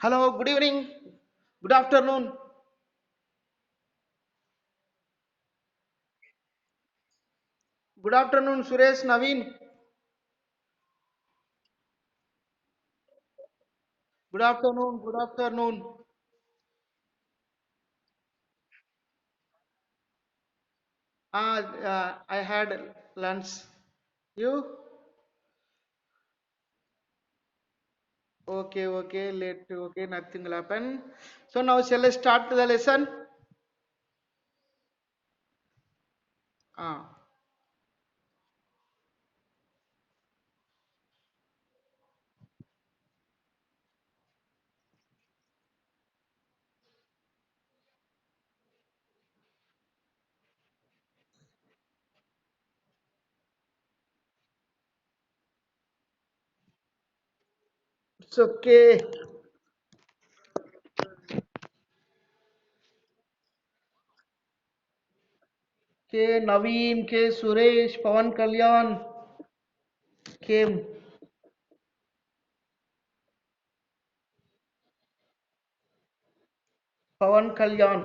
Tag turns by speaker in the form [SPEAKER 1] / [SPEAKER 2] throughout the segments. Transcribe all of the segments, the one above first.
[SPEAKER 1] Hello, good evening, good afternoon, good afternoon, Suresh, Naveen. Good afternoon, good afternoon. I had lunch. You? Okay, okay, late, okay, nothing will happen. So now shall I start the lesson? Ah, it's okay. K. Naveen, K. Suresh, Pawan Kalyan came. Pawan Kalyan.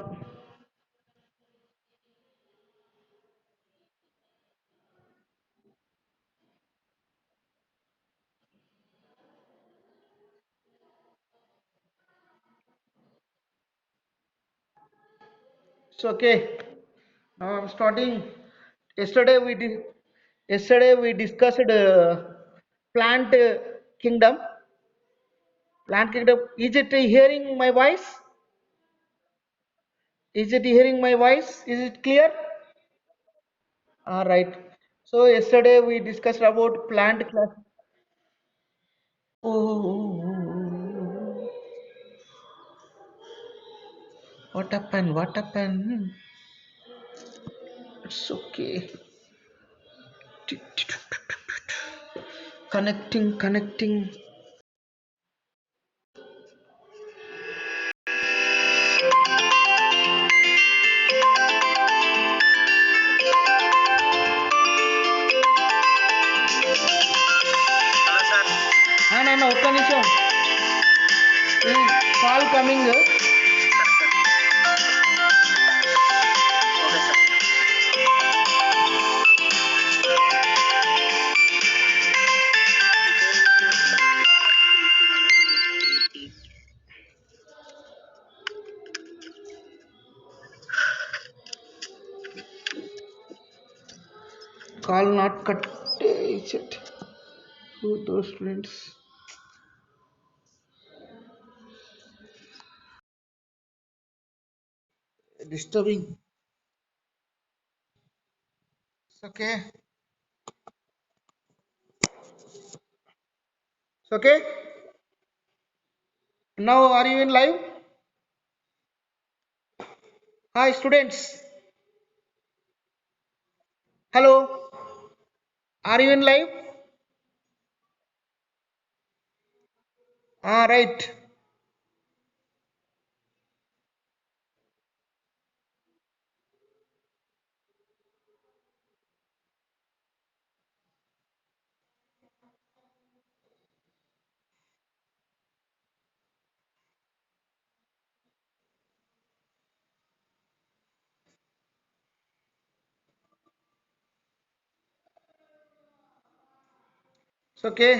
[SPEAKER 1] It's okay. Now I'm starting. Yesterday we did. Yesterday we discussed plant kingdom. Plant kingdom. Is it hearing my voice? Is it hearing my voice? Is it clear? All right. So yesterday we discussed about plant class. Oh, what happened? What happened? It's okay. Connecting, connecting. No, ఒక్క నిమిషం ఈ call coming call not cut is it who those friends disturbing. It's okay. It's okay. Now are you in live? Hi students. Hello. Are you in live? Ah, right. It's okay.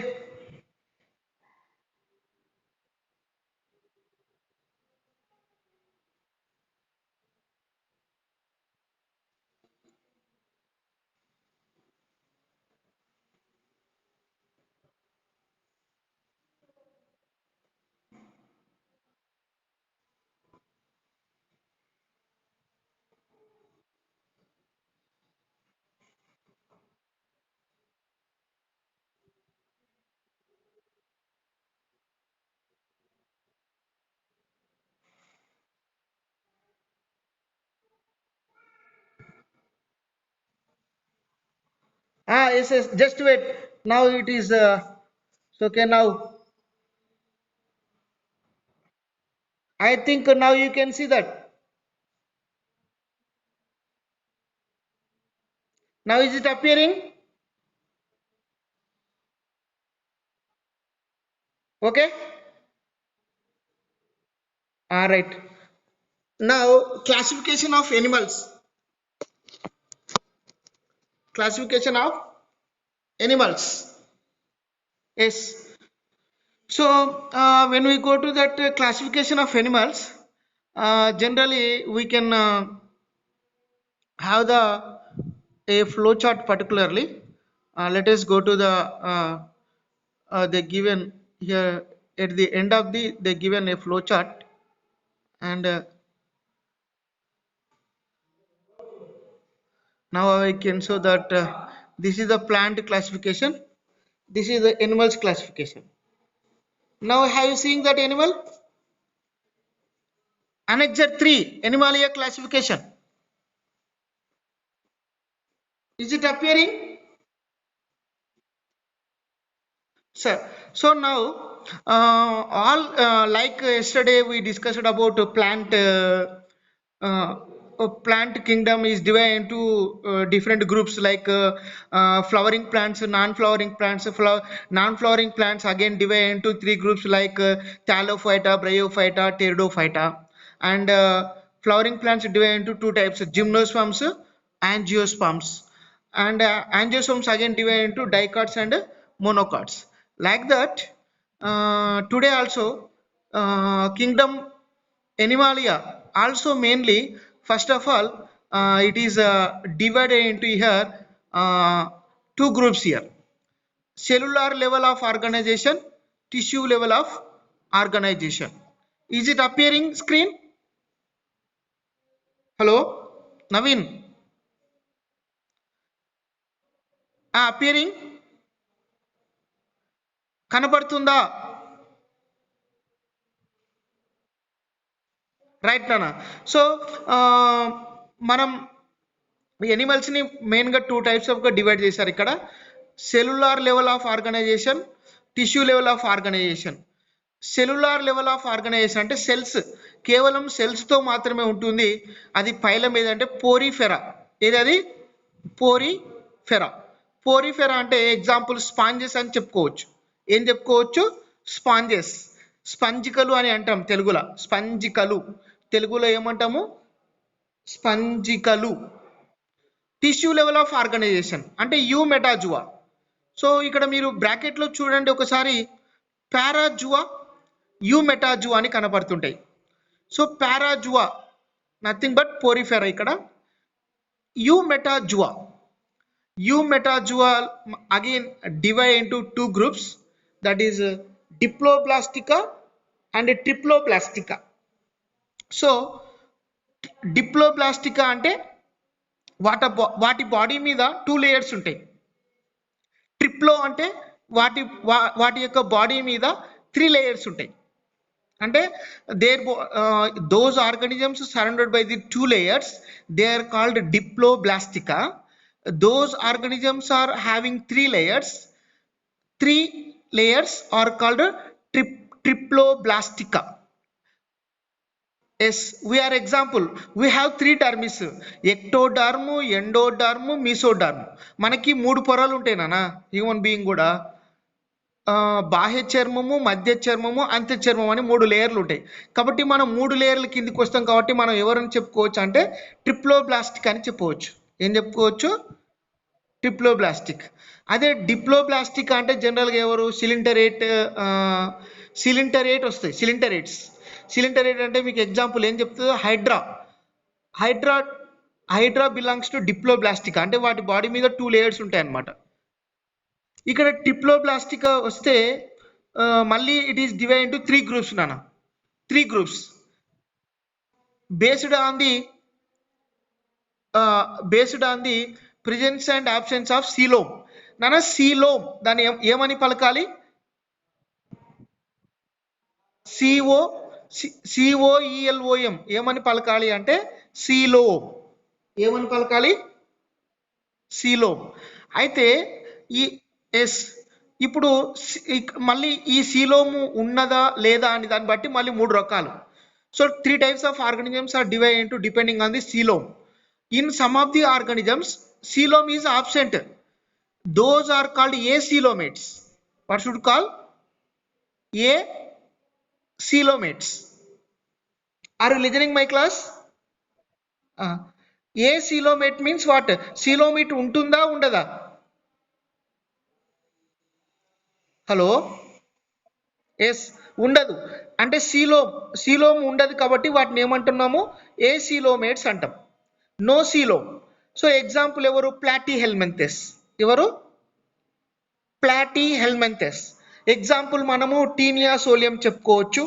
[SPEAKER 1] Ah, yes, yes. Just wait. Now it is. It's okay now. I think now you can see that. Now is it appearing? Okay. All right. Now classification of animals. Classification of animals. Yes. So when we go to that classification of animals, generally we can have a flow chart particularly. Let us go to the given here at the end of the given a flow chart, and now I can show that this is the plant classification, this is the animals classification. Now have you seen that animal? Annexure 3 Animalia classification. Is it appearing? Sir, so now all like yesterday we discussed about uh, plant kingdom is divided into different groups like flowering plants, non-flowering plants. Non-flowering plants again divided into three groups like Thallophyta, Bryophyta, Pteridophyta, and flowering plants divided into two types: gymnosperms, angiosperms, and angiosperms again divided into dicots and monocots. Like that, today also kingdom Animalia also mainly, first of all, it is divided into here two groups here: cellular level of organization, tissue level of organization. Is it appearing screen? Hello, Naveen, appearing, కనపడుతుందా? Right నానా. So మనం animals ని main గా two types of గా divide చేశారు ఇక్కడ: cellular level of organization, tissue level of organization. Cellular level of organisation అంటే cells, కేవలం సెల్స్ తో మాత్రమే ఉంటుంది. అది ఫైలం ఏదంటే పోరిఫెరా. ఏది? పోరిఫెరా. పోరిఫెరా అంటే ఎగ్జాంపుల్ స్పాంజెస్ అని చెప్పుకోవచ్చు. ఏం చెప్పుకోవచ్చు? స్పాంజెస్. స్పంజికలు అని అంటాం తెలుగులో. స్పంజికలు తెలుగులో ఏమంటాము? స్పంజికలు. టిష్యూ లెవెల్ ఆఫ్ ఆర్గనైజేషన్ అంటే యూ మెటాజువా. సో ఇక్కడ మీరు బ్రాకెట్లో చూడండి ఒకసారి, పారాజువా, యూ మెటాజువా అని కనపడుతుంటాయి. So parazoa nothing but porifera. ఇక్కడ eumetazoa. Eumetazoa again divide into two groups, that is diploblastica and triploblastica. So diploblastica అంటే వాటి బాడీ మీద టూ లేయర్స్ ఉంటాయి. ట్రిప్లో అంటే వాటి యొక్క బాడీ మీద త్రీ లేయర్స్ ఉంటాయి. అంటే those organisms surrounded by the two layers, they are called diploblastica. Those organisms are having three layers are called triploblastica. Yes, we are example. We have three terms: ectoderm, endoderm, mesoderm. మనకి మూడు పొరలు ఉంటాయి నాన్న human being కూడా. బాహ్య చర్మము, మధ్య చర్మము, అంత్య చర్మం అని మూడు లేయర్లు ఉంటాయి. కాబట్టి మనం మూడు లేయర్ల కిందికి వస్తాం కాబట్టి మనం ఎవరని చెప్పుకోవచ్చు అంటే ట్రిప్లోబ్లాస్టిక్ అని చెప్పవచ్చు. ఏం చెప్పుకోవచ్చు? ట్రిప్లోబ్లాస్టిక్. అదే డిప్లోబ్లాస్టిక్ అంటే జనరల్గా ఎవరు? సిలింటరేట్ వస్తాయి. సిలింటరేట్ అంటే మీకు ఎగ్జాంపుల్ ఏం చెప్తుందో, హైడ్రా బిలాంగ్స్ టు డిప్లోబ్లాస్టిక్. అంటే వాటి బాడీ మీద టూ లేయర్స్ ఉంటాయి అన్నమాట. ఇక్కడ ట్రిప్లోబ్లాస్టికా వస్తే మళ్ళీ it is divide into three groups నాన్న. Three groups based on the presence and absence of coelom. నాన్న సీలోమ్ దాన్ని ఏమని పలకాలి? COELOM ఏమని పలకాలి అంటే సీలోమ్. ఏమని పలకాలి? సీలోమ్. అయితే ఇప్పుడు మళ్ళీ ఈ సీలోము ఉన్నదా లేదా అని దాన్ని బట్టి మళ్ళీ మూడు రకాలు. So three types of organisms are divide into depending on the coelom. In some of the organisms coelom is absent. Those are called acoelomates. What should call? Acoelomates. Are you listening my class? Acoelomate means what? Coelomate ఉంటుందా ఉండదా? Hello, yes, ఉండదు. అంటే coelom ఉండదు కాబట్టి వాటిని ఏమంటున్నాము? Acoelomates అంటాం. No coelom. So example ఎవరు? ప్లాటీ హెల్మెంథెస్. ఎవరు? ప్లాటీ హెల్మెంథెస్. ఎగ్జాంపుల్ మనము టీనియా సోలియం చెప్పుకోవచ్చు,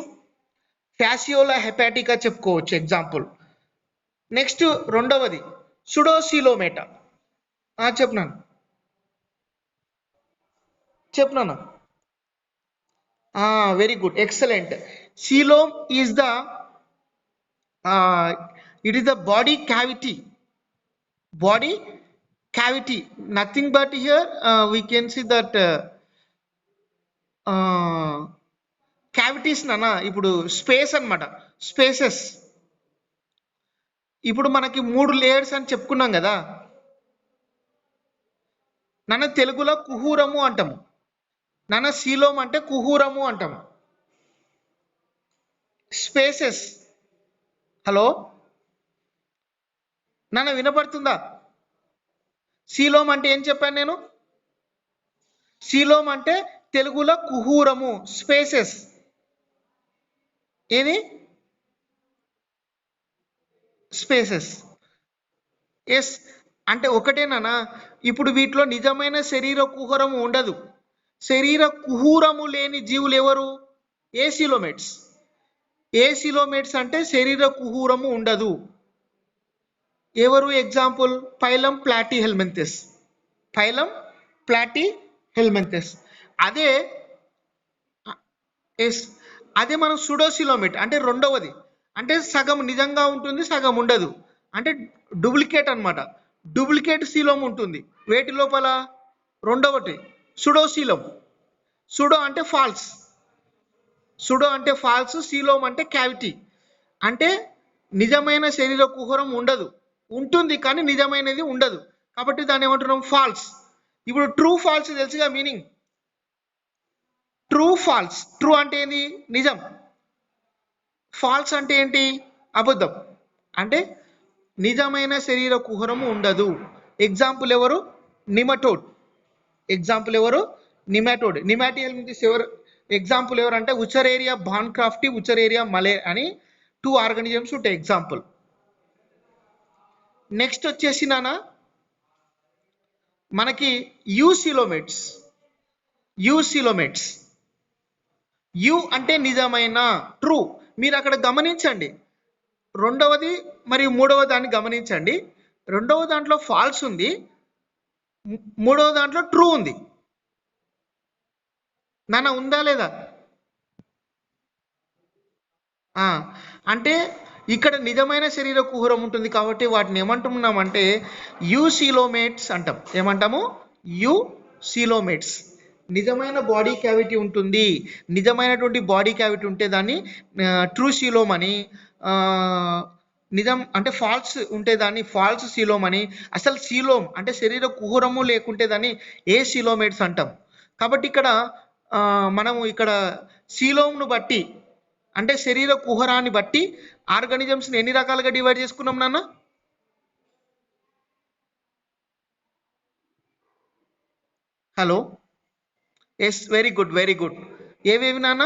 [SPEAKER 1] ఫ్యాసియోలా హెపాటికా చెప్పుకోవచ్చు ఎగ్జాంపుల్. నెక్స్ట్ రెండవది సుడోసీలోమేటా. చెప్పినాను చెప్పినాను. Very good, excellent. Coelom is the it is the body cavity, nothing but here we can see that cavities nana. ఇప్పుడు స్పేస్ అన్నమాట, స్పేసెస్. ఇప్పుడు మనకి 3 లేయర్స్ అని చెప్పుకున్నాం కదా నాన్న. తెలుగులో కుహూరము అంటాము నాన్న. సీలోమ్ అంటే కుహూరము అంటాము. స్పేసెస్. హలో నాన్న, వినపడుతుందా? సీలోమ్ అంటే ఏం చెప్పాను నేను? సీలోమ్ అంటే తెలుగులో కుహూరము, స్పేసెస్. ఏది? స్పేసెస్. ఎస్ అంటే ఒకటేనా? ఇప్పుడు వీటిలో నిజమైన శరీర కుహరము ఉండదు. శరీర కుహూరము లేని జీవులు ఎవరు? ఏసిలోమేట్స్. ఏసిలోమేట్స్ అంటే శరీర కుహూరము ఉండదు. ఎవరు? Example phylum ప్లాటీ హెల్మెంథెస్. ఫైలం ప్లాటీ హెల్మెంథెస్. అదే ఎస్, అదే మనం సుడోసిలోమేట్ అంటే రెండవది. అంటే సగం నిజంగా ఉంటుంది, సగం ఉండదు. అంటే డూప్లికేట్ అన్నమాట. డూప్లికేట్ సీలోమ్ ఉంటుంది వేటి లోపల? రెండవది సుడోసీలోమ్. సుడో అంటే ఫాల్స్, సుడో అంటే ఫాల్స్, సీలోమ్ అంటే క్యావిటీ. అంటే నిజమైన శరీర కుహరం ఉండదు, ఉంటుంది కానీ నిజమైనది ఉండదు. కాబట్టి దాన్ని ఏమంటున్నాం? ఫాల్స్. ఇప్పుడు ట్రూ ఫాల్స్ తెలుసుగా మీనింగ్? True false. ట్రూ అంటే ఏంది? నిజం. ఫాల్స్ అంటే ఏంటి? అబద్ధం. అంటే నిజమైన శరీర కుహరము ఉండదు. ఎగ్జాంపుల్ ఎవరు? నిమటోడ్. ఎగ్జాంపుల్ ఎవరు? నిమాటోడ్. నిమాటియల్మిస్ ఎవరు? ఎగ్జాంపుల్ ఎవరు అంటే ఉచరేరియా బాన్క్రాఫ్టీ, ఉచరేరియా మలే అని 2 ఆర్గానిజమ్స్ ఉంటాయి ఎగ్జాంపుల్. నెక్స్ట్ వచ్చేసి నాన్న మనకి యూసిలోమేట్స్. యూసిలోమేట్స్. యు అంటే నిజమైన, ట్రూ. మీరు అక్కడ గమనించండి, రెండవది మరియు మూడవ దాన్ని గమనించండి. రెండవ దాంట్లో ఫాల్స్ ఉంది, మూడవ దాంట్లో ట్రూ ఉంది. నాన్న ఉందా లేదా? అంటే ఇక్కడ నిజమైన శరీర కుహరం ఉంటుంది కాబట్టి వాటిని ఏమంటున్నామంటే యూసిలోమేట్స్ అంటాం. ఏమంటాము? యూసిలోమేట్స్. నిజమైన బాడీ క్యావిటీ ఉంటుంది. నిజమైనటువంటి బాడీ క్యావిటీ ఉంటే దాన్ని ట్రూ సీలోమ్ అని, నిజం అంటే ఫాల్స్ ఉంటే దాన్ని ఫాల్స్ సీలోమ్ అని, అసలు సీలోమ్ అంటే శరీర కుహరము లేకుంటే దాన్ని ఏ సీలోమేట్స్ అంటాం. కాబట్టి ఇక్కడ మనము ఇక్కడ సీలోమ్ను బట్టి అంటే శరీర కుహరాన్ని బట్టి ఆర్గానిజమ్స్ని ఎన్ని రకాలుగా డివైడ్ చేసుకున్నాం నాన్న? Hello, yes, very good, very good. ఏవేవి నాన్న?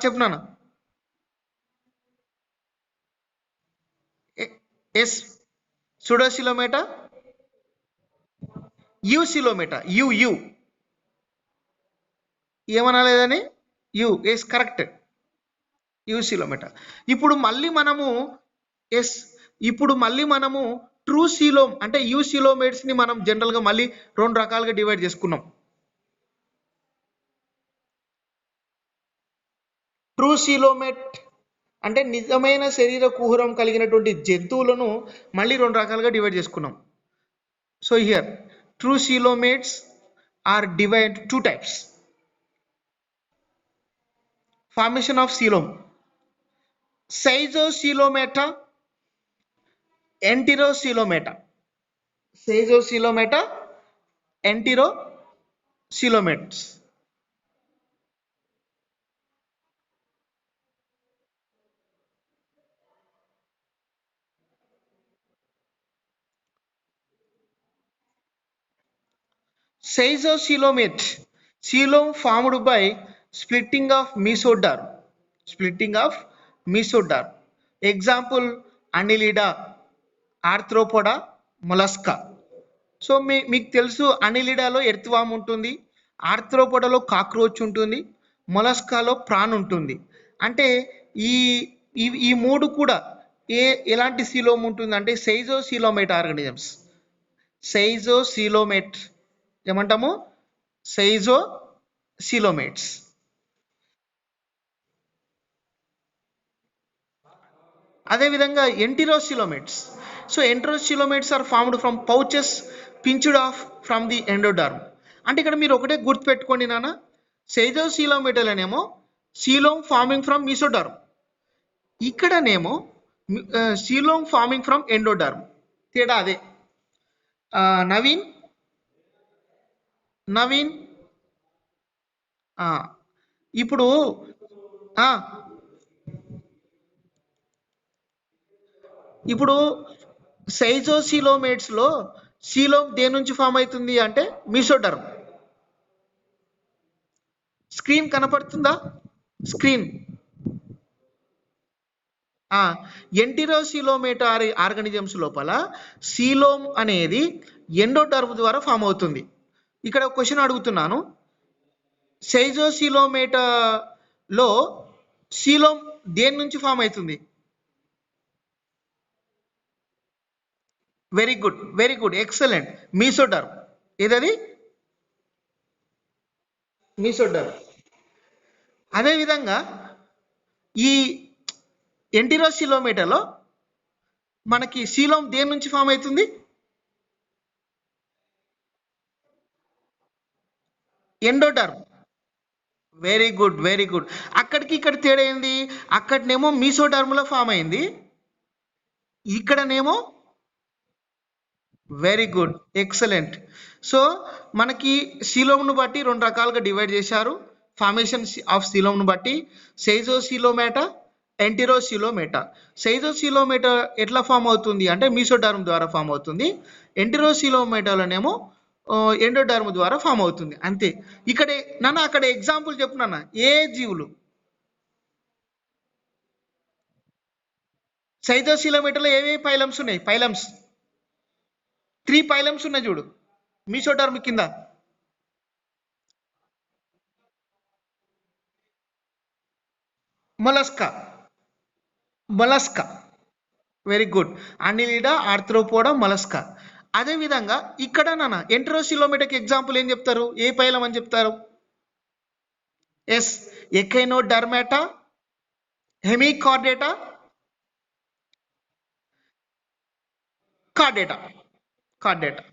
[SPEAKER 1] చెప్పు నాన్న. Yes, pseudocoelomata, eucoelomata. యు ఏమనలేదని? యు ఎస్, కరెక్ట్. యూసిలోమేటా. ఇప్పుడు మళ్ళీ మనము ఎస్, ఇప్పుడు మళ్ళీ మనము ట్రూ సీలోమ్ అంటే యూసిలోమేట్స్ ని మనం జనరల్ గా మళ్ళీ 2 రకాలుగా డివైడ్ చేసుకున్నాం. ట్రూ సీలోమేట్ అంటే నిజమైన శరీర కుహరం కలిగినటువంటి జంతువులను మళ్ళీ 2 రకాలుగా డివైడ్ చేసుకున్నాం. So here true coelomates are divide 2 types. Formation of coelom: Schizocilomata, Enterocoelomata. Schizocilomata, Enterocoelomates. Caesocoelomate, coelom formed by splitting of mesoderm. Splitting of mesoderm. Example: Annelida, Arthropoda, mollusca. So మీకు తెలుసు అనిలిడాలో ఎర్త్వామ్ ఉంటుంది, ఆర్థ్రోపోడాలో కాక్రోచ్ ఉంటుంది, మొలస్కాలో PRAN ఉంటుంది. అంటే ఈ ఈ మూడు కూడా ఎలాంటి సీలోమ్ ఉంటుంది అంటే సైజోసీలోమేట్ ఆర్గానిజమ్స్. సైజోసీలోమేట్ ఏమంటాము? సైజోసీలోమేట్స్. అదేవిధంగా enterocoelomates. So enterocoelomates are formed from pouches pinched off from the endoderm. అంటే ఇక్కడ మీరు ఒకటే గుర్తుపెట్టుకోండి నాన్న, సైజోసీలోమేటలనేమో సీలోమ్ ఫార్మింగ్ ఫ్రమ్ మీసోడర్మ్, ఇక్కడనేమో సీలోమ్ ఫార్మింగ్ ఫ్రమ్ ఎండోడర్మ్. తేడా అదే. నవీన్ నవీన్ ఇప్పుడు ఇప్పుడు సైజోసీలోమేట్స్ లో సీలోమ్ దేని నుంచి ఫామ్ అవుతుంది అంటే మీసోడర్మ్. స్క్రీన్ కనపడుతుందా? స్క్రీన్. ఎంటిరోసీలోమేట్ ఆర్గానిజమ్స్ లోపల సీలోమ్ అనేది ఎండోడర్మ్ ద్వారా ఫామ్ అవుతుంది. ఇక్కడ ఒక క్వశ్చన్ అడుగుతున్నాను, సైజోసీలోమేట్ లో సీలోమ్ దేని నుంచి ఫామ్ అవుతుంది? Very good, very good, excellent, mesoderm. ఏదది? మీసోడర్మ్. అదేవిధంగా ఈ ఎంటిరోసీలోమేటలో మనకి సీలోమ్ దేని నుంచి ఫామ్ అవుతుంది? Endoderm. Very good, very good. అక్కడికి ఇక్కడ తేడా ఏంది? అక్కడనేమో మీసోడర్మ్లో ఫామ్ అయింది, ఇక్కడనేమో వెరీ గుడ్, ఎక్సలెంట్. సో మనకి సీలోమ్ను బట్టి రెండు రకాలుగా డివైడ్ చేశారు, ఫార్మేషన్ ఆఫ్ సీలోమ్ను బట్టి. సైజోసీలోమేటా, ఎంటిరోసీలోమేటా. సైజోసీలోమేటా ఎట్లా ఫామ్ అవుతుంది అంటే మీసోడర్మ్ ద్వారా ఫామ్ అవుతుంది, ఎంటిరోసీలోమేటాలోనేమో ఎండోడర్మ్ ద్వారా ఫామ్ అవుతుంది, అంతే. ఇక్కడ నన్ను అక్కడ ఎగ్జాంపుల్ చెప్పు నాన్న, ఏ జీవులు సైజోసీలోమేటాలో ఏవే పైలమ్స్ ఉన్నాయి? పైలమ్స్ 3 పైలమ్స్ ఉన్నాయి చూడు మీసోడర్మ్ కింద. Mollusca, mollusca, very good. Annelida, Arthropoda, mollusca. అదేవిధంగా ఇక్కడ నాన్న ఎంటరోసిలోమేటాకి ఎగ్జాంపుల్ ఏం చెప్తారు? ఏ పైలం అని చెప్తారు? Yes, echinodermata, hemichordata, chordata, chordata.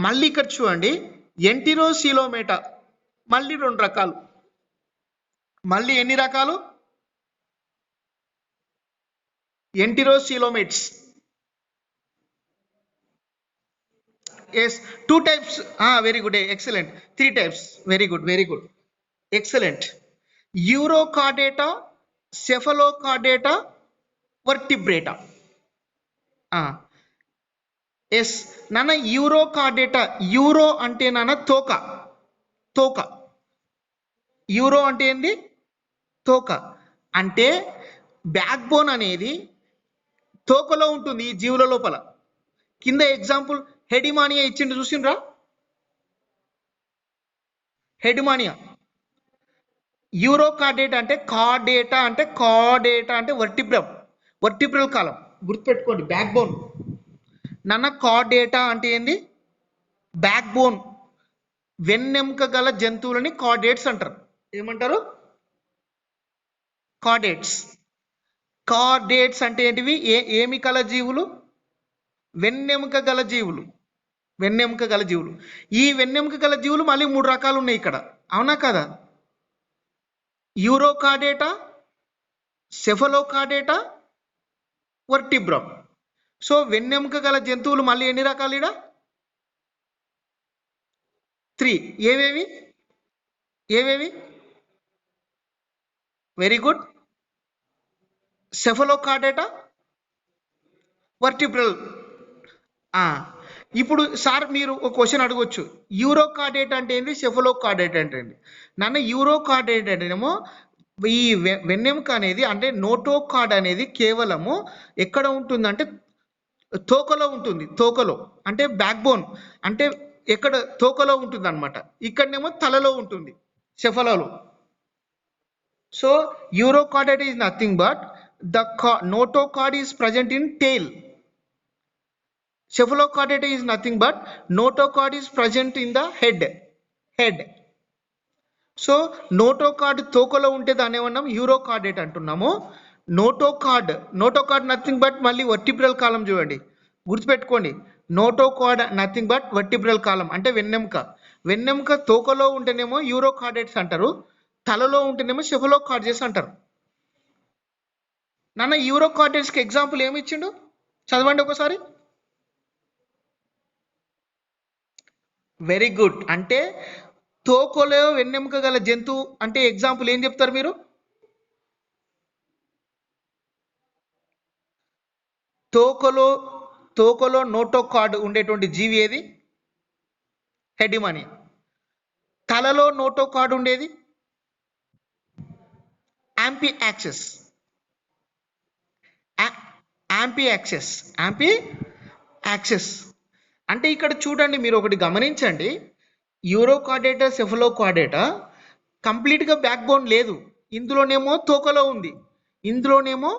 [SPEAKER 1] మళ్ళీ ఇక్కడ చూడండి, ఎంటిరోసిలోమేటా మళ్ళీ 2 రకాలు. మళ్ళీ ఎన్ని రకాలు? Enterocoelomates. Yes, 2 types. Very good, excellent. 3 types. Very good, very good, excellent. Urochordata, cephalochordata, vertebrata. Yes నాన్న, యూరోకార్డేటా. యూరో అంటే నాన్న తోక, తోక. యూరో అంటే ఏంది? తోక. అంటే బ్యాక్ బోన్ అనేది తోకలో ఉంటుంది ఈ జీవుల లోపల. కింద ఎగ్జాంపుల్ హెడిమానియా ఇచ్చిండు, చూసిండ్రా? హెడిమానియా. యూరోకార్డేటా అంటే కార్డేటా అంటే కార్డేటా అంటే వర్టిబ్రమ్, వర్టిబ్రల్ కాలం. గుర్తుపెట్టుకోండి, బ్యాక్ బోన్. నాన్న కార్డేటా అంటే ఏంది? Back bone. వెన్నెముక గల జంతువులని కార్డేట్స్ అంటారు. ఏమంటారు? కార్డేట్స్. కార్డేట్స్ అంటే ఏంటివి? ఏమి గల జీవులు? వెన్నెముక గల జీవులు, వెన్నెముక గల జీవులు. ఈ వెన్నెముక గల జీవులు మళ్ళీ 3 రకాలు ఉన్నాయి ఇక్కడ, అవునా కదా? యూరోకార్డేటా, సెఫలోకార్డేటా, వర్టిబ్రమ్. సో వెన్నెముక గల జంతువులు మళ్ళీ ఎన్ని రకాలు? ఇడ 3. ఏవేవి? ఏవేవి? Very good. Cephalochordata, vertebral. ఇప్పుడు సార్ మీరు ఒక క్వశ్చన్ అడగొచ్చు, యూరోకార్డేట్ అంటే ఏంటి, సెఫలోకార్డేట్ అంటే ఏంటి? నన్ను యూరోకార్డేట్ అంటేనేమో ఈ వెన్నెముక అనేది అంటే నోటోకార్డ్ అనేది కేవలము ఎక్కడ ఉంటుందంటే తోకలో ఉంటుంది. తోకలో అంటే బ్యాక్ బోన్ అంటే ఎక్కడ తోకలో ఉంటుంది అనమాట. ఇక్కడనేమో తలలో ఉంటుంది సెఫలలో. So urochordate is nothing but the notochord is present in tail. Cephalochordate is nothing but notochord is present in the head. So notochord తోకలో ఉంటే దాన్ని ఏమన్నాం, యూరోకార్డేట్ అంటున్నాము. నోటోకార్డ్ నథింగ్ బట్ మళ్ళీ వర్టిబ్రల్ కాలం చూడండి, గుర్తుపెట్టుకోండి. Notochord nothing but vertebral column అంటే వెన్నెముక తోకలో ఉంటేనేమో యూరోకార్డేట్స్ అంటారు, తలలో ఉంటేనేమో సెఫలోకార్డేట్స్ అంటారు. నాన్న యూరోకార్డేట్స్కి ఎగ్జాంపుల్ ఏమి ఇచ్చిండు చదవండి ఒకసారి. Very good. అంటే తోకలో వెన్నెముక గల జంతువు అంటే ఎగ్జాంపుల్ ఏం చెప్తారు మీరు? తోకలో నోటోకార్డ్ ఉండేటువంటి జీవి ఏది? హెడిమానియా. తలలో నోటోకార్డ్ ఉండేది యాంపియాక్సిస్. అంటే ఇక్కడ చూడండి, మీరు ఒకటి గమనించండి, యూరోకార్డేటా సెఫలోకార్డేటా కంప్లీట్గా బ్యాక్ బోన్ లేదు. ఇందులోనేమో తోకలో ఉంది, ఇందులోనేమో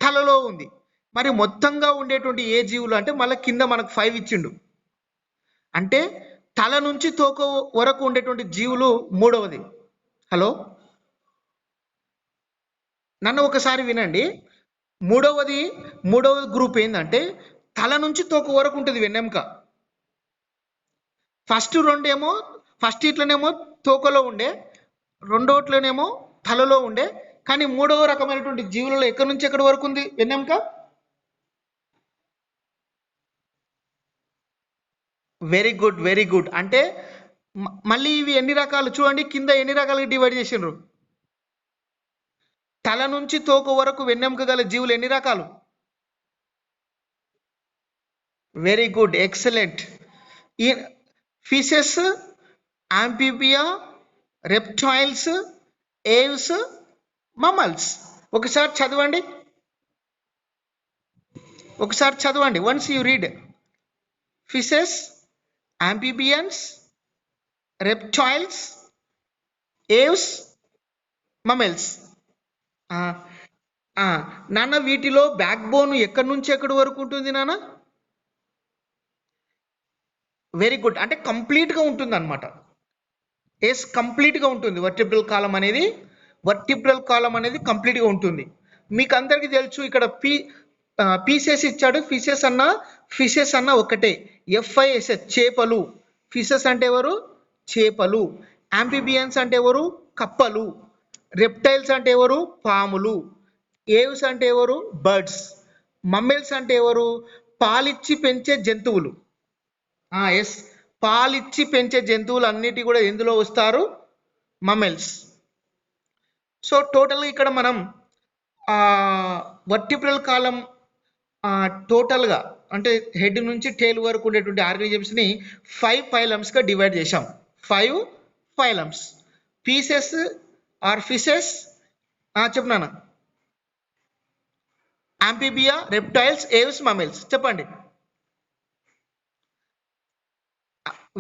[SPEAKER 1] తలలో ఉంది. మరి మొత్తంగా ఉండేటువంటి ఏ జీవులు అంటే మళ్ళీ కింద మనకు 5 ఇచ్చిండు. అంటే తల నుంచి తోక వరకు ఉండేటువంటి జీవులు మూడవది. హలో నన్ను ఒకసారి వినండి. మూడవ గ్రూప్ ఏంటంటే తల నుంచి తోక వరకు ఉంటుంది వెన్నెముక. ఫస్ట్ ఇట్లనేమో తోకలో ఉండే, రెండోట్లోనేమో తలలో ఉండే, కానీ మూడవ రకమైనటువంటి జీవులలో ఎక్కడి నుంచి ఎక్కడి వరకు ఉంది వెన్నెముక? Very good. అంటే మళ్ళీ ఇవి ఎన్ని రకాలు చూడండి, కింద ఎన్ని రకాలుగా డివైడ్ చేసిండ్రు. తల నుంచి తోక వరకు వెన్నెముక గల జీవులు ఎన్ని రకాలు? Very good, excellent. ఈ ఫిషెస్, ఆంఫిబియా, రెప్టైల్స్, ఏవ్స్, మమ్మల్స్. ఒకసారి చదవండి. Once you read fishes, amphibians, reptiles, Aves, mammals. నాన్న వీటిలో బ్యాక్ బోన్ ఎక్కడి నుంచి ఎక్కడి వరకు ఉంటుంది నాన్న? Very good. అంటే కంప్లీట్గా ఉంటుంది అనమాట. కంప్లీట్గా ఉంటుంది. వర్టిబ్రల్ కాలం అనేది కంప్లీట్గా ఉంటుంది. మీకు అందరికీ తెలుసు, ఇక్కడ పీసెస్ ఇచ్చాడు. ఫిషెస్ అన్న ఒకటే, FISH చేపలు. ఫిషెస్ అంటే ఎవరు? చేపలు. ఆంఫిబియన్స్ అంటే ఎవరు? కప్పలు. రెప్టైల్స్ అంటే ఎవరు? పాములు. ఏవ్స్ అంటే ఎవరు? బర్డ్స్. మమ్మెల్స్ అంటే ఎవరు? పాలిచ్చి పెంచే జంతువులు. పాలిచ్చి పెంచే జంతువులు అన్నిటి కూడా ఎందులో వస్తారు? మమ్మెల్స్. సో టోటల్గా ఇక్కడ మనం వర్టిబ్రల్ కాలం టోటల్గా అంటే హెడ్ నుంచి టేల్ వరకు ఉండేటువంటి ఆర్గానిజమ్స్ని 5 ఫైలమ్స్గా డివైడ్ చేశాం. 5 ఫైలమ్స్. పీసెస్ ఆర్ ఫిషెస్ చెప్పు నాన్న. ఆంఫిబియా, రెప్టైల్స్, ఏవ్స్, మమ్మెల్స్. చెప్పండి.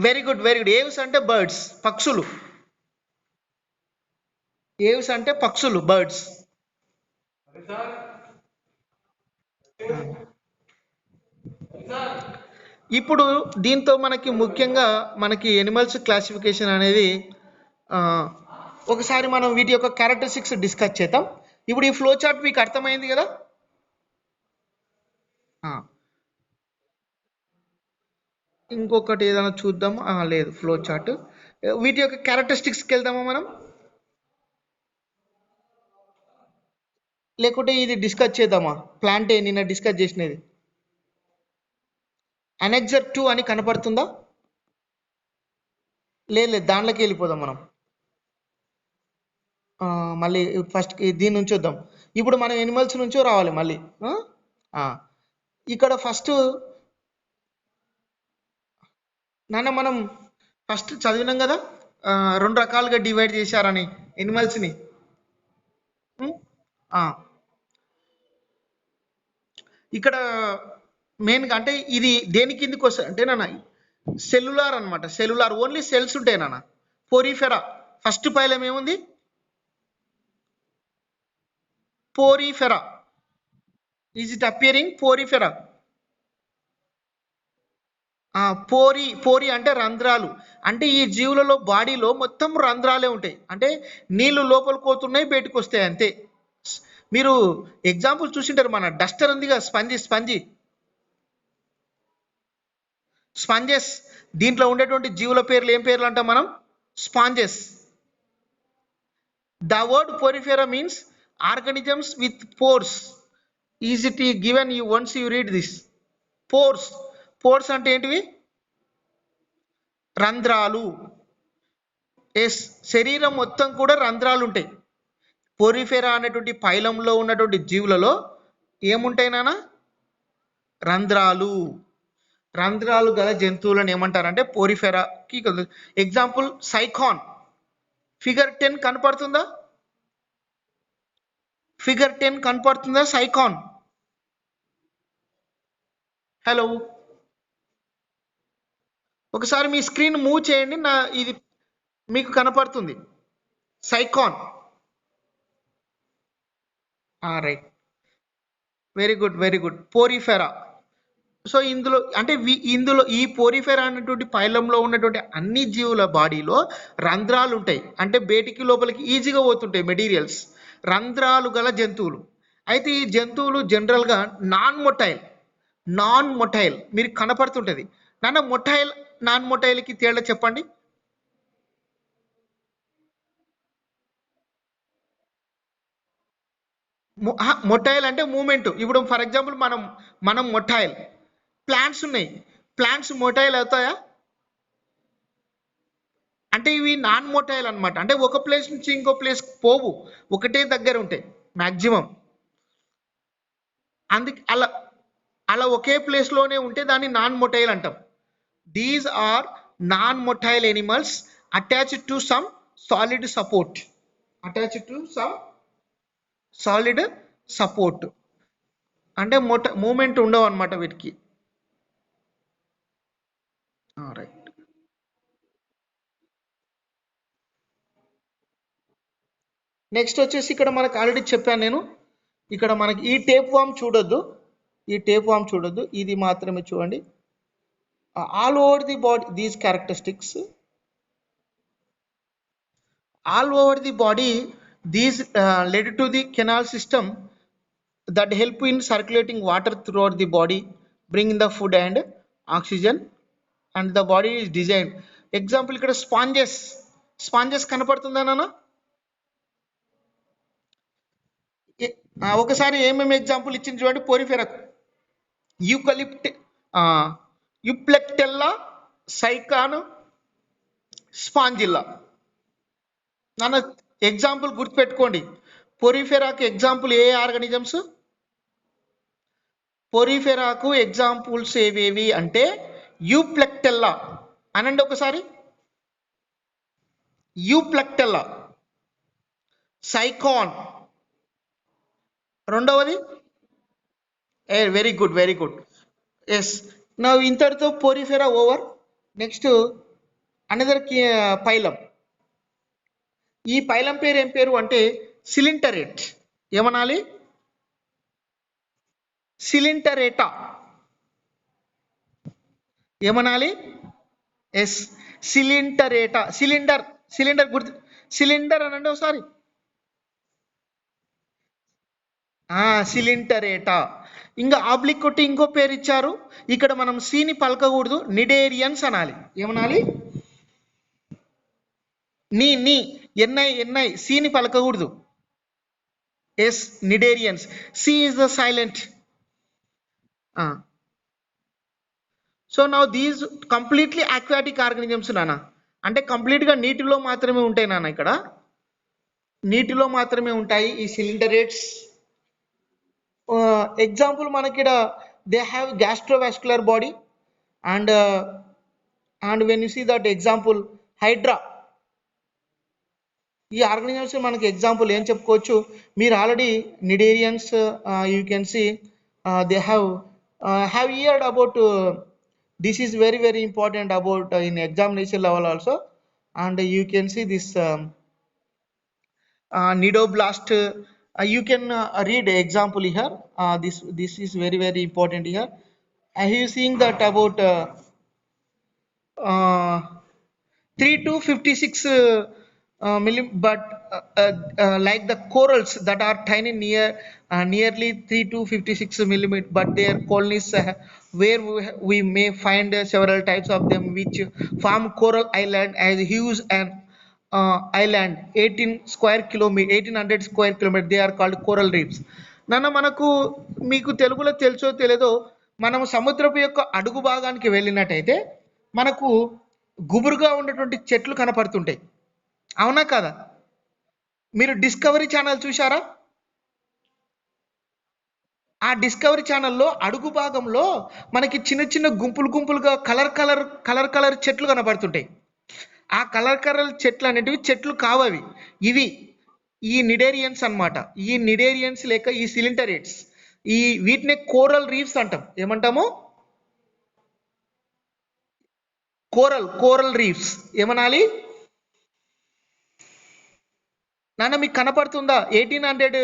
[SPEAKER 1] Very good. ఏవ్స్ అంటే బర్డ్స్, పక్షులు. బర్డ్స్. ఇప్పుడు దీంతో ముఖ్యంగా మనకి ఎనిమల్స్ క్లాసిఫికేషన్ అనేది ఒకసారి మనం వీటి యొక్క క్యారెక్టరిస్టిక్స్ డిస్కస్ చేద్దాం. ఇప్పుడు ఈ ఫ్లో చార్ట్ మీకు అర్థమైంది కదా? ఇంకొకటి ఏదైనా చూద్దాం. లేదు, ఫ్లో చార్ట్. వీటి యొక్క క్యారెక్టరిస్టిక్స్కి వెళ్దామా మనం, లేకుంటే ఇది డిస్కస్ చేద్దామా? ప్లాంటే నిన్న డిస్కస్ చేసినది అనెక్సర్ 2 అని కనపడుతుందా? లేదు, దాంట్లోకి వెళ్ళిపోదాం మనం. మళ్ళీ ఫస్ట్ దీని నుంచి వద్దాం. ఇప్పుడు మనం ఎనిమల్స్ నుంచో రావాలి మళ్ళీ. ఇక్కడ ఫస్ట్ నాన్న మనం ఫస్ట్ చదివినాం కదా, రెండు రకాలుగా డివైడ్ చేశారని ఎనిమల్స్ని. ఇక్కడ మెయిన్గా అంటే ఇది దేని కిందికి వస్తుంది అంటే నాన్న, సెల్యులార్ అనమాట. సెల్యులార్ ఓన్లీ సెల్స్ ఉంటాయి నాన్న. పోరిఫెరా ఫస్ట్ పైలం ఏముంది? Porifera. Is it appearing? Porifera. పోరి అంటే రంధ్రాలు. అంటే ఈ జీవులలో బాడీలో మొత్తం రంధ్రాలే ఉంటాయి. అంటే నీళ్లు లోపలికి పోతున్నాయి, బయటకు వస్తాయి అంతే. మీరు ఎగ్జాంపుల్ చూసింటారు, మన డస్టర్ ఉందిగా, స్పంజెస్. దీంట్లో ఉండేటువంటి జీవుల పేర్లు ఏం పేర్లు అంటాం మనం? Sponges. The word Porifera means organisms with pores. Is it given you once you read this? Pores అంటే ఏంటివి? రంధ్రాలు. ఎస్, శరీరం మొత్తం కూడా రంధ్రాలు ఉంటాయి. పోరిఫెరా అనేటువంటి పైలంలో ఉన్నటువంటి జీవులలో ఏముంటాయి నాన్న? రంధ్రాలు. రంధ్రాలు గల జంతువులను ఏమంటారంటే పోరిఫెరాకి. Example Sycon. ఫిగర్ 10 కనపడుతుందా? సైకాన్. హలో, ఒకసారి మీ స్క్రీన్ మూవ్ చేయండి, నా ఇది మీకు కనపడుతుంది. Sycon. Right, very good. Porifera. So ఇందులో ఈ పోరిఫెరా అనేటువంటి పైలంలో ఉన్నటువంటి అన్ని జీవుల బాడీలో రంధ్రాలు ఉంటాయి. అంటే బయటికి లోపలికి ఈజీగా పోతుంటాయి మెటీరియల్స్. రంధ్రాలు గల జంతువులు. అయితే ఈ జంతువులు జనరల్గా నాన్ మొటైల్ మీరు కనపడుతుంటది నాన్న. నాన్ మొటైల్కి తేడా చెప్పండి. మొటైల్ అంటే మూమెంట్. ఇప్పుడు ఫర్ ఎగ్జాంపుల్ మనం మొటైల్. ప్లాంట్స్ ఉన్నాయి, ప్లాంట్స్ మొటైల్ అవుతాయా? అంటే ఇవి నాన్ మొటైల్ అనమాట. అంటే ఒక ప్లేస్ నుంచి ఇంకో ప్లేస్ పోవు, ఒకటే దగ్గర ఉంటాయి మ్యాక్సిమం. అందుకే అలా ఒకే ప్లేస్లోనే ఉంటే దాన్ని నాన్ మొటైల్ అంటాం. These are non motile animals attached to some solid support. అంటే మూమెంట్ ఉండవు అనమాట వీటికి. రైట్. నెక్స్ట్ వచ్చేసి ఇక్కడ మనకు ఆల్రెడీ చెప్పాను నేను. ఇక్కడ మనకి ఈ టేప్ వామ్ చూడొద్దు, ఇది మాత్రమే చూడండి. All over the body these characteristics. All over the body, these led to the canal system that help in circulating water throughout the body, bring in the food and oxygen, and the body is designed. Example ikkada sponges కనపడుతుందా నాన్న? ఒకసారి ఏమేమి example ఇచ్చింది చూడండి. పోరిఫెరాకు euplectella, sycon, spongilla. నాన్న example గుర్తుపెట్టుకోండి. పోరిఫెరాకు ఎగ్జాంపుల్ ఏ ఆర్గానిజమ్స్? పోరిఫెరాకు ఎగ్జాంపుల్స్ ఏవేవి అంటే యూప్లెక్టెల్లా అనండి ఒకసారి. యూప్లెక్టెల్లా, సైకాన్, రెండవది. Very good. ఎస్, నా ఇంతటితో porifera over. Next another phylum. ఈ పైలం పేరు ఏం పేరు అంటే సిలింటరేట్. ఏమనాలి? సిలింటరేటా. ఏమనాలి? ఎస్, సిలింటరేటా. సిలిండర్ గుర్తు, సిలిండర్ అనండి ఒకసారి. సిలింటరేటా. ఇంకా ఆబ్లిక్ కొట్టి ఇంకో పేరు ఇచ్చారు. ఇక్కడ మనం సిని పలకకూడదు, నిడేరియన్స్ అనాలి. ఏమనాలి? ఎన్ఐ సిని పలకకూడదు. Yes, cnidarians. C is the silent. So now these completely aquatic organisms నాన్న. అంటే కంప్లీట్గా నీటిలో మాత్రమే ఉంటాయి నాన్న. ఇక్కడ నీటిలో మాత్రమే ఉంటాయి ఈ సిలిండరేట్స్. ఎగ్జాంపుల్ మనకి they have gastrovascular body and And when you see that example, Hydra, ఈ ఆర్గనైజేషన్ మనకి ఎగ్జాంపుల్ ఏం చెప్పుకోవచ్చు. మీరు already cnidarians you can see they have ఇయర్డ్ about this is very very important about in examination level also. And you can see this nidoblast. You can read example here. This is very very important here. Have you seen that about uh, 3 to 56 but like the corals that are tiny nearly 3 to 56 millimeter, but their colonies where we may find several types of them which form coral island as huge and island 1800 square kilometer, they are called coral reefs. నాన్న మనకు మీకు తెలుగులో తెలుసో తెలియదో, మనం సముద్రపు యొక్క అడుగు భాగానికి వెళ్ళినట్టయితే మనకు గుబురుగా ఉన్నటువంటి చెట్లు కనపడుతుంటాయి, అవునా కదా? మీరు డిస్కవరీ ఛానల్ చూశారా? ఆ డిస్కవరీ ఛానల్లో అడుగు భాగంలో మనకి చిన్న చిన్న గుంపులు గుంపులుగా కలర్ చెట్లు కనపడుతుంటాయి. ఆ కలర్ చెట్లు అనేటివి చెట్లు కావవి, ఇవి ఈ నిడేరియన్స్ అన్నమాట. ఈ నిడేరియన్స్ లేక ఈ సిలింటరేట్స్, ఈ వీటినే కోరల్ రీఫ్స్ అంటాం. ఏమంటాము? కోరల్ రీఫ్స్ ఏమనాలి నాన్న? మీకు కనపడుతుందా? 1800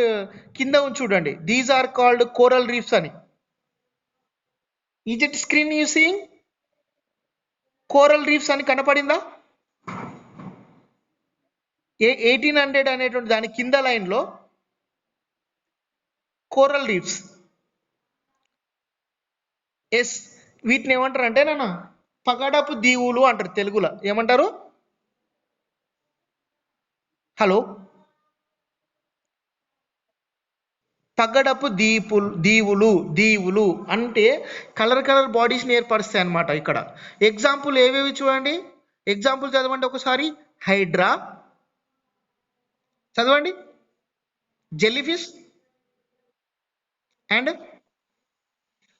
[SPEAKER 1] కింద ఉంచి చూడండి. These are called coral reefs అని. Is it screen you seeing? Coral reefs అని కనపడిందా? 1800 అనేటువంటి దాని కింద లైన్లో కోరల్ రీఫ్స్. ఎస్, వీటిని ఏమంటారు అంటే నాన్న పగడపు దీవులు అంటారు తెలుగులో. ఏమంటారు? హలో, పగడపు దీవులు అంటే కలర్ బాడీస్ని ఏర్పరుస్తాయి అన్నమాట. ఇక్కడ ఎగ్జాంపుల్ ఏవేవి చూడండి, ఎగ్జాంపుల్ చదవండి ఒకసారి. హైడ్రా చదవండి, jellyfish and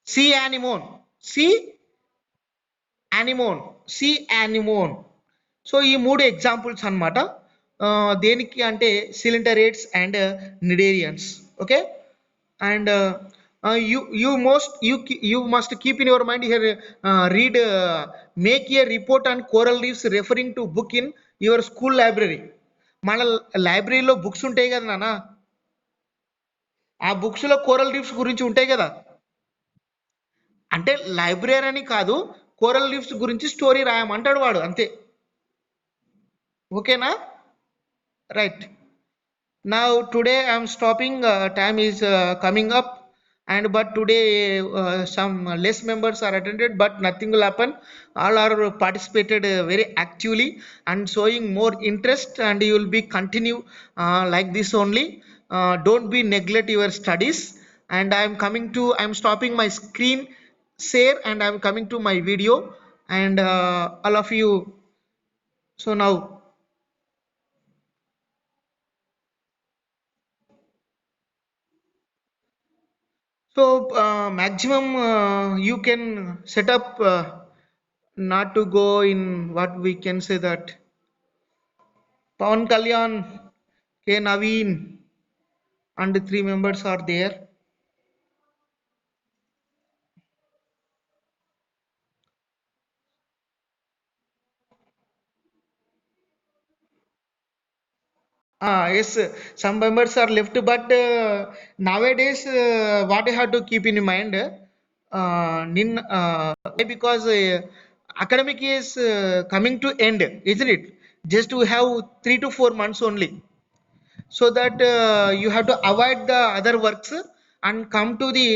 [SPEAKER 1] sea anemone. So ఈ మూడు ఎగ్జాంపుల్స్ అన్నమాట. దేనికి అంటే coelenterates and cnidarians. Okay, and you must keep in your mind here, read make a report on coral reefs referring to book in your school library. మన లైబ్రరీలో books ఉంటాయి కదా నాన్న, ఆ బుక్స్ లో కోరల్ రీఫ్స్ గురించి ఉంటాయి కదా. అంటే లైబ్రరీ అని కాదు, కోరల్ రీఫ్స్ గురించి స్టోరీ రాయమంటాడు వాడు, అంతే. ఓకేనా? Right. Now today I am stopping, time is coming up, and but today some less members are attended, but nothing will happen. All are participated very actively and showing more interest, and you will be continue like this only. Don't be neglect your studies. And I am stopping my screen share, and I am coming to my video, and all of you. So now, so maximum you can set up not to go in what we can say that Pawan Kalyan, K Naveen, and 3 members are there. Yes, some members are left, but nowadays what I have to keep in mind, because academic is coming to end, isn't it? Just to have 3 to 4 months only, so that you have to avoid the other works and come to the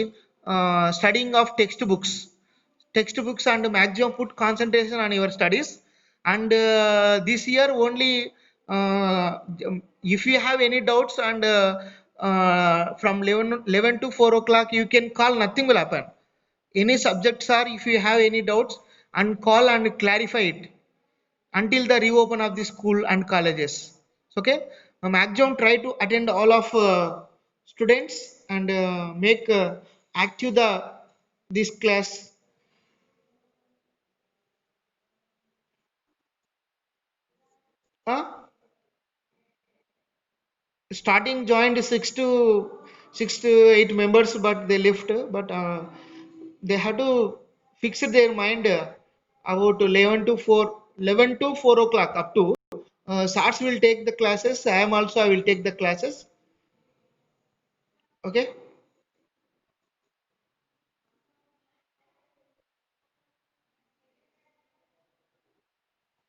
[SPEAKER 1] studying of textbooks and maximum put concentration on your studies. And this year only, if you have any doubts, and from 11 to 4 o'clock you can call, nothing will happen. Any subjects are, if you have any doubts, and call and clarify it until the reopen of the school and colleges. Okay, maximum try to attend all of students, and make active the this class. starting joined six to eight members, but they left. But they have to fix their mind about 11 to 4 o'clock up to. SARS will take the classes. I will take the classes. Okay.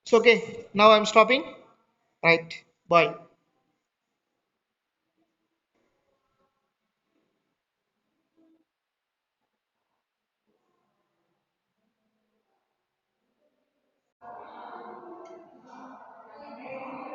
[SPEAKER 1] It's okay. Now I'm stopping. Right. Bye.